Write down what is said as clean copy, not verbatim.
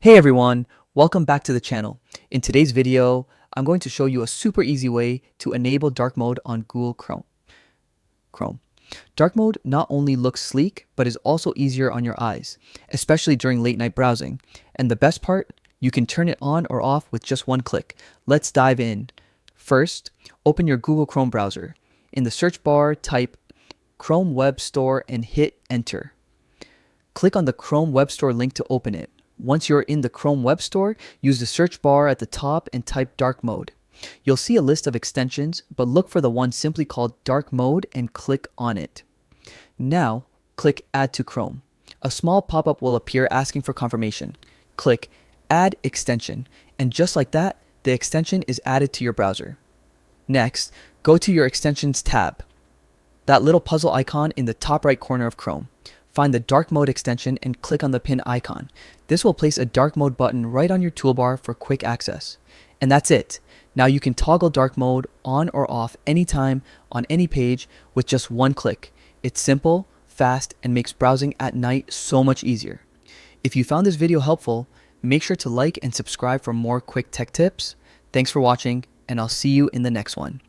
Hey everyone, welcome back to the channel. In today's video, I'm going to show you a super easy way to enable dark mode on Google Chrome. Dark mode not only looks sleek, but is also easier on your eyes, especially during late night browsing. And the best part, you can turn it on or off with just one click. Let's dive in. First, open your Google Chrome browser. In the search bar, type Chrome Web Store and hit enter. Click on the Chrome Web Store link to open it. Once you're in the Chrome Web Store, use the search bar at the top and type dark mode. You'll see a list of extensions, but look for the one simply called dark mode and click on it. Now, click add to Chrome. A small pop-up will appear asking for confirmation. Click add extension, and just like that, the extension is added to your browser. Next, go to your extensions tab. That little puzzle icon in the top right corner of Chrome. Find the dark mode extension and click on the pin icon. This will place a dark mode button right on your toolbar for quick access. And that's it. Now you can toggle dark mode on or off anytime on any page with just one click. It's simple, fast, and makes browsing at night so much easier. If you found this video helpful, make sure to like and subscribe for more quick tech tips. Thanks for watching, and I'll see you in the next one.